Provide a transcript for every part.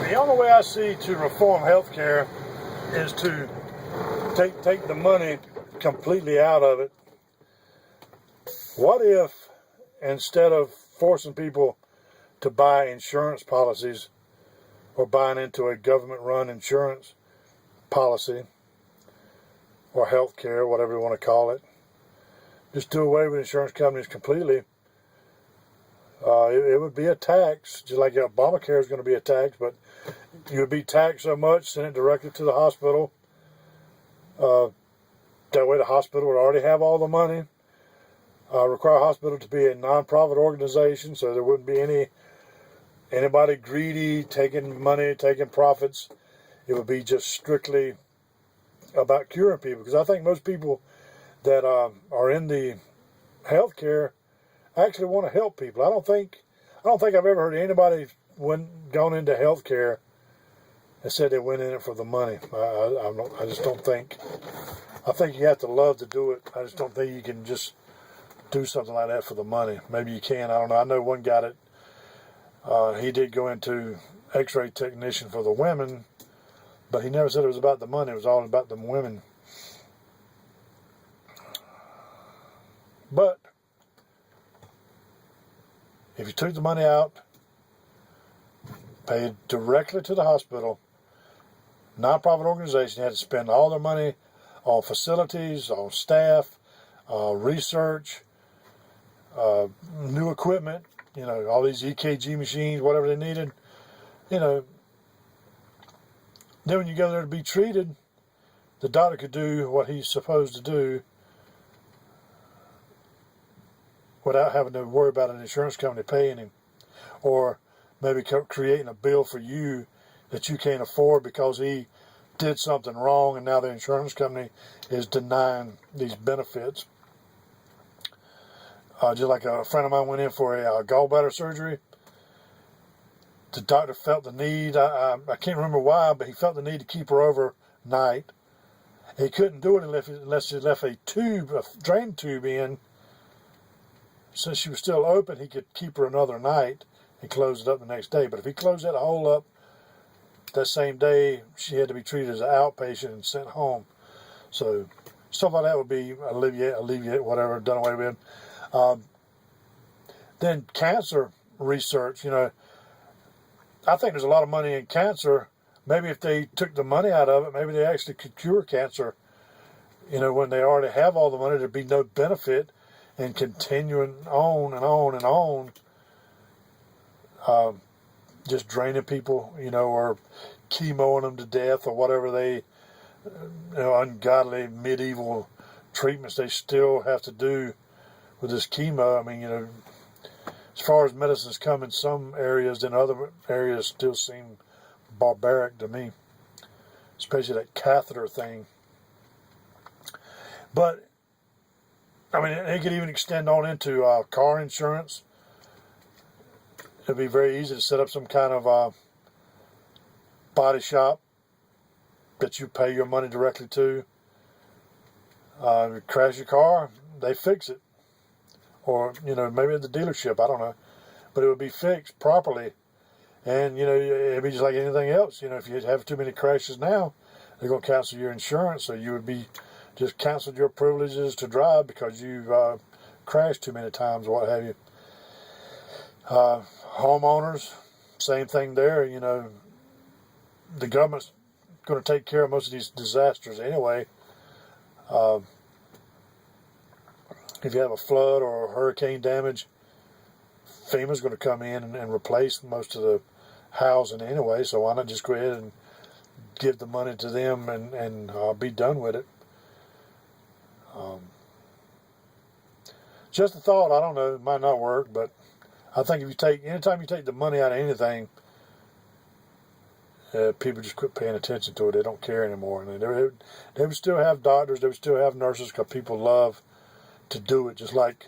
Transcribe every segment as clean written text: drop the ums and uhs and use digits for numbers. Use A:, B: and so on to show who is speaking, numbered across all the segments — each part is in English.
A: The only way I see to reform healthcare is to take the money completely out of it. What if, instead of forcing people to buy insurance policies or buying into a government-run insurance policy or healthcare, whatever you want to call it, just do away with insurance companies completely? It would be a tax, just like Obamacare is going to be a tax, but you would be taxed so much, send it directly to the hospital. That way the hospital would already have all the money. Require a hospital to be a non-profit organization, so there wouldn't be anybody greedy, taking money, taking profits. It would be just strictly about curing people, because I think most people that are in the healthcare actually want to help people. I don't think I've ever heard anybody gone into healthcare and said they went in it for the money. I just don't think. I think you have to love to do it. I just don't think you can just do something like that for the money. Maybe you can. I don't know. I know one guy that he did go into X-ray technician for the women, but he never said it was about the money. It was all about the women. But if you took the money out, paid directly to the hospital, non-profit organization had to spend all their money on facilities, on staff, research, new equipment, all these EKG machines, whatever they needed, then when you go there to be treated, the doctor could do what he's supposed to do without having to worry about an insurance company paying him, or maybe creating a bill for you that you can't afford because he did something wrong and now the insurance company is denying these benefits. Just like a friend of mine went in for a gallbladder surgery. The doctor felt the need, I can't remember why, but he felt the need to keep her overnight. He couldn't do it unless he left a drain tube in. Since she was still open, he could keep her another night and close it up the next day. But if he closed that hole up that same day, she had to be treated as an outpatient and sent home. So stuff like that would be alleviate, whatever, done away with. Then cancer research, I think there's a lot of money in cancer. Maybe if they took the money out of it, maybe they actually could cure cancer. When they already have all the money, there'd be no benefit in continuing on and on and on, just draining people, or chemoing them to death, or whatever they, ungodly medieval treatments they still have to do with this chemo. I mean, as far as medicines come in some areas, then other areas still seem barbaric to me, especially that catheter thing. But I mean, it could even extend on into car insurance. It'd be very easy to set up some kind of body shop that you pay your money directly to. If you crash your car, they fix it. Or, maybe at the dealership, I don't know. But it would be fixed properly. And, it'd be just like anything else. If you have too many crashes now, they're going to cancel your insurance. So you would be just canceled your privileges to drive because you've crashed too many times, or what have you. Homeowners, same thing there. The government's going to take care of most of these disasters anyway. If you have a flood or hurricane damage, FEMA's going to come in and replace most of the housing anyway, so why not just go ahead and give the money to them and be done with it. Just a thought. I don't know, it might not work, but I think anytime you take the money out of anything, people just quit paying attention to it. They don't care anymore. And they would still have doctors, they would still have nurses, because people love to do it, just like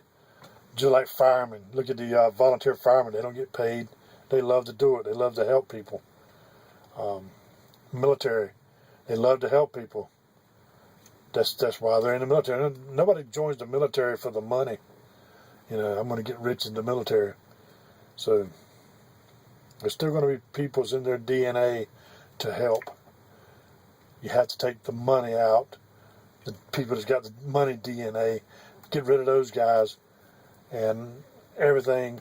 A: firemen. Look at the volunteer firemen. They don't get paid. They love to do it. They love to help people. Military, they love to help people. That's why they're in the military. Nobody joins the military for the money. I'm going to get rich in the military. So There's still going to be people's in their DNA to help. You have to take the money out. The people that's got the money DNA, get rid of those guys, and everything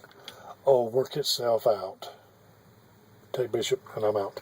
A: will work itself out. Take Bishop, and I'm out.